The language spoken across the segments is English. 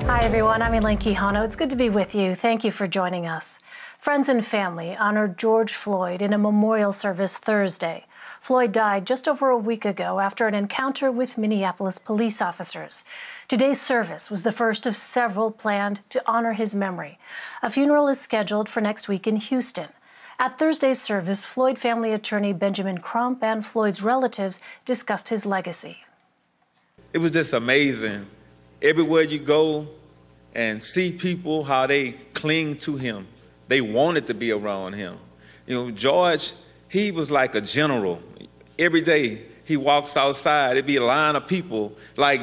Hi, everyone. I'm Elaine Quijano. It's good to be with you. Thank you for joining us. Friends and family honored George Floyd in a memorial service Thursday. Floyd died just over a week ago after an encounter with Minneapolis police officers. Today's service was the first of several planned to honor his memory. A funeral is scheduled for next week in Houston. At Thursday's service, Floyd family attorney Benjamin Crump and Floyd's relatives discussed his legacy. It was just amazing. Everywhere you go and see people, how they cling to him. They wanted to be around him. You know, George, he was like a general. Every day he walks outside, it'd be a line of people,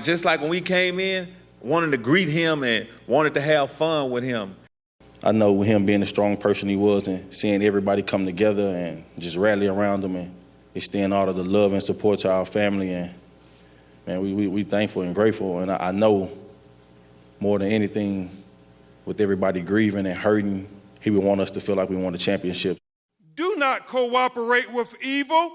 just like when we came in, wanting to greet him and wanted to have fun with him. I know with him being the strong person he was and seeing everybody come together and just rally around him and extend all of the love and support to our family. And man, we thankful and grateful. And I know more than anything, with everybody grieving and hurting, he would want us to feel like we won the championship. Do not cooperate with evil.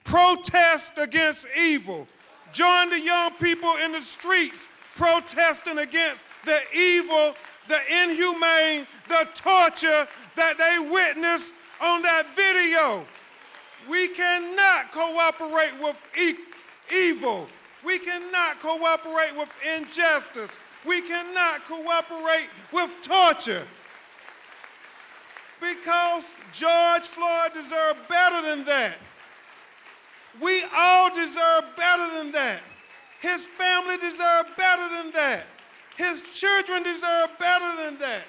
Protest against evil. Join the young people in the streets protesting against the evil, the inhumane, the torture that they witnessed on that video. We cannot cooperate with evil. We cannot cooperate with injustice. We cannot cooperate with torture. Because George Floyd deserved better than that. We all deserve better than that. His family deserved better than that. His children deserve better than that.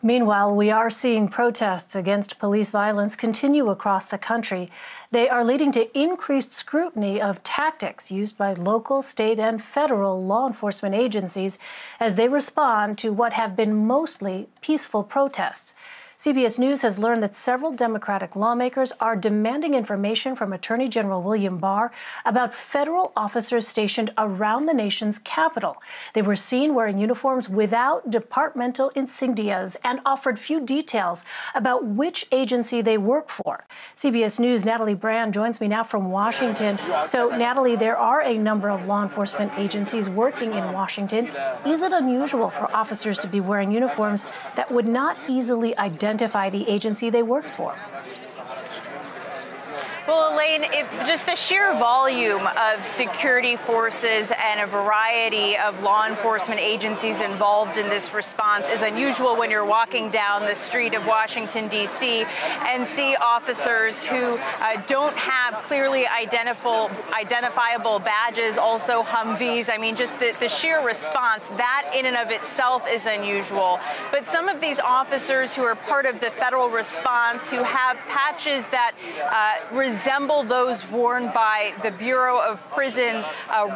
Meanwhile, we are seeing protests against police violence continue across the country. They are leading to increased scrutiny of tactics used by local, state, and federal law enforcement agencies as they respond to what have been mostly peaceful protests. CBS News has learned that several Democratic lawmakers are demanding information from Attorney General William Barr about federal officers stationed around the nation's capital. They were seen wearing uniforms without departmental insignias and offered few details about which agency they work for. CBS News' Natalie Brand joins me now from Washington. So, Natalie, there are a number of law enforcement agencies working in Washington. Is it unusual for officers to be wearing uniforms that would not easily identify the agency they work for? Well, Elaine, just the sheer volume of security forces and a variety of law enforcement agencies involved in this response is unusual when you're walking down the street of Washington, D.C. and see officers who don't have clearly identifiable badges, also Humvees. I mean, just the sheer response, that in and of itself is unusual. But some of these officers who are part of the federal response, who have patches that resemble those worn by the Bureau of Prisons,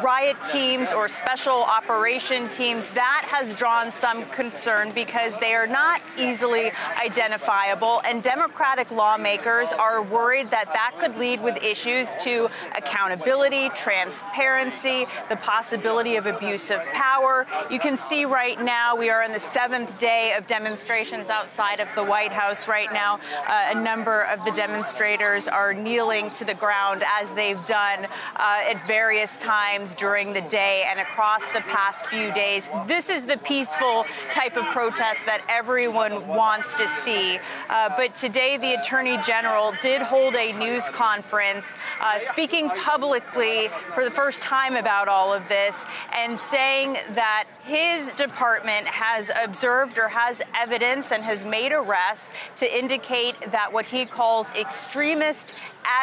riot teams or special operation teams, that has drawn some concern because they are not easily identifiable. And Democratic lawmakers are worried that that could lead with issues to accountability, transparency, the possibility of abuse of power. You can see right now we are in the 7th day of demonstrations outside of the White House right now. A number of the demonstrators are kneeling to the ground as they've done at various times during the day and across the past few days. This is the peaceful type of protest that everyone wants to see. But today, the Attorney General did hold a news conference speaking publicly for the first time about all of this and saying that his department has observed or has evidence and has made arrests to indicate that what he calls extremist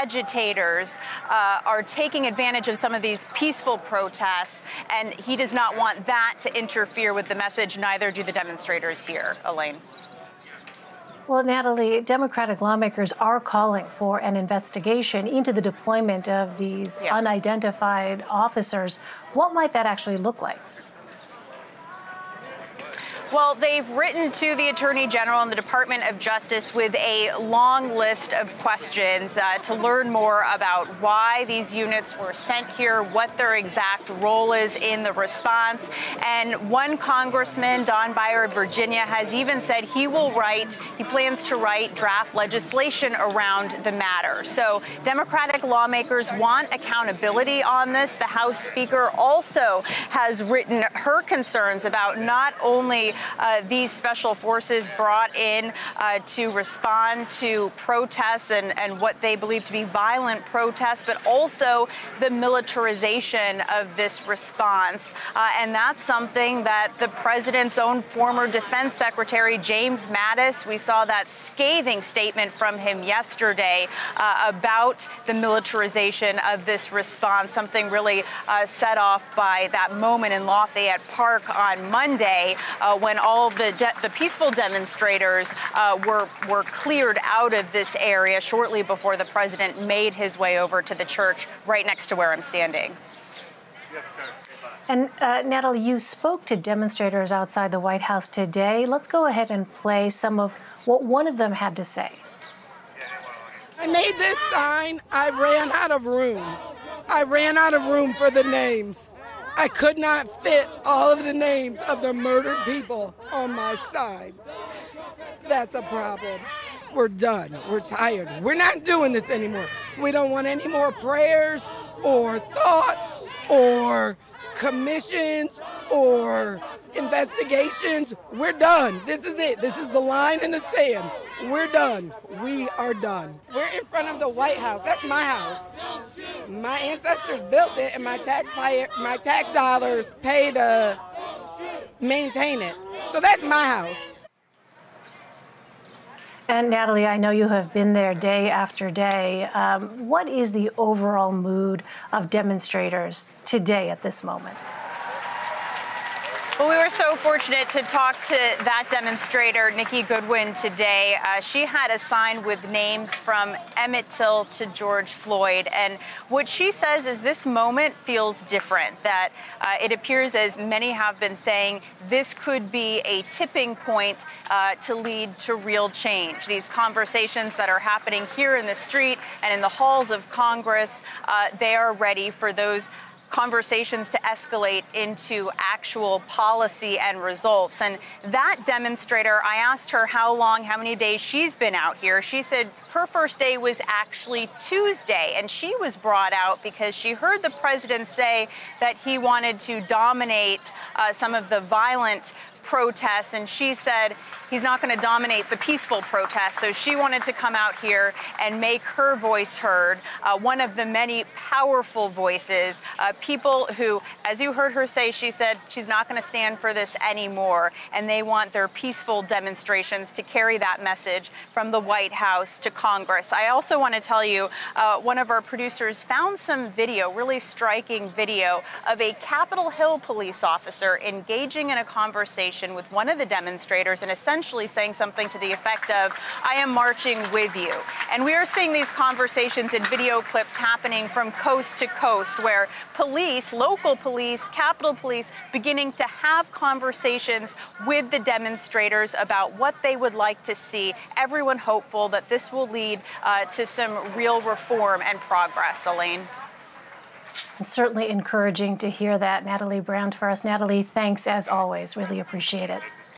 agitators are taking advantage of some of these peaceful protests, and he does not want that to interfere with the message. Neither do the demonstrators here. Elaine. Well, Natalie, Democratic lawmakers are calling for an investigation into the deployment of these unidentified officers. What might that actually look like? Well, they've written to the Attorney General and the Department of Justice with a long list of questions to learn more about why these units were sent here, what their exact role is in the response. And one congressman, Don Beyer of Virginia, has even said he plans to write draft legislation around the matter. So Democratic lawmakers want accountability on this. The House Speaker also has written her concerns about not only these special forces brought in to respond to protests and what they believe to be violent protests, but also the militarization of this response. And that's something that the president's own former defense secretary, James Mattis, we saw that scathing statement from him yesterday about the militarization of this response, something really set off by that moment in Lafayette Park on Monday when all of the peaceful demonstrators were cleared out of this area shortly before the president made his way over to the church right next to where I'm standing. And Natalie, you spoke to demonstrators outside the White House today. Let's go ahead and play some of what one of them had to say. I made this sign. I ran out of room. I ran out of room for the names. I could not fit all of the names of the murdered people on my side. That's a problem. We're done. We're tired. We're not doing this anymore. We don't want any more prayers or thoughts or commissions or investigations. We're done. This is it. This is the line in the sand. We're done. We are done. We're in front of the White House. That's my house. My ancestors built it, and my tax dollars pay to maintain it. So that's my house. And Natalie, I know you have been there day after day. What is the overall mood of demonstrators today at this moment? Well, we were so fortunate to talk to that demonstrator, Nikki Goodwin, today. She had a sign with names from Emmett Till to George Floyd. And what she says is this moment feels different, that it appears, as many have been saying, this could be a tipping point to lead to real change. These conversations that are happening here in the street and in the halls of Congress, they are ready for those conversations to escalate into actual policy and results. And that demonstrator, I asked her how many days she's been out here. She said her first day was actually Tuesday, and she was brought out because she heard the president say that he wanted to dominate some of the violent protests, and she said he's not going to dominate the peaceful protests. So she wanted to come out here and make her voice heard, one of the many powerful voices, people who, as you heard her say, she said she's not going to stand for this anymore, and they want their peaceful demonstrations to carry that message from the White House to Congress. I also want to tell you, one of our producers found some video, really striking video, of a Capitol Hill police officer engaging in a conversation with one of the demonstrators and essentially saying something to the effect of, "I am marching with you." And we are seeing these conversations and video clips happening from coast to coast, where police, local police, Capitol Police, beginning to have conversations with the demonstrators about what they would like to see. Everyone hopeful that this will lead to some real reform and progress. Elaine. It's certainly encouraging to hear that. Natalie Brand for us. Natalie, thanks as always. Really appreciate it.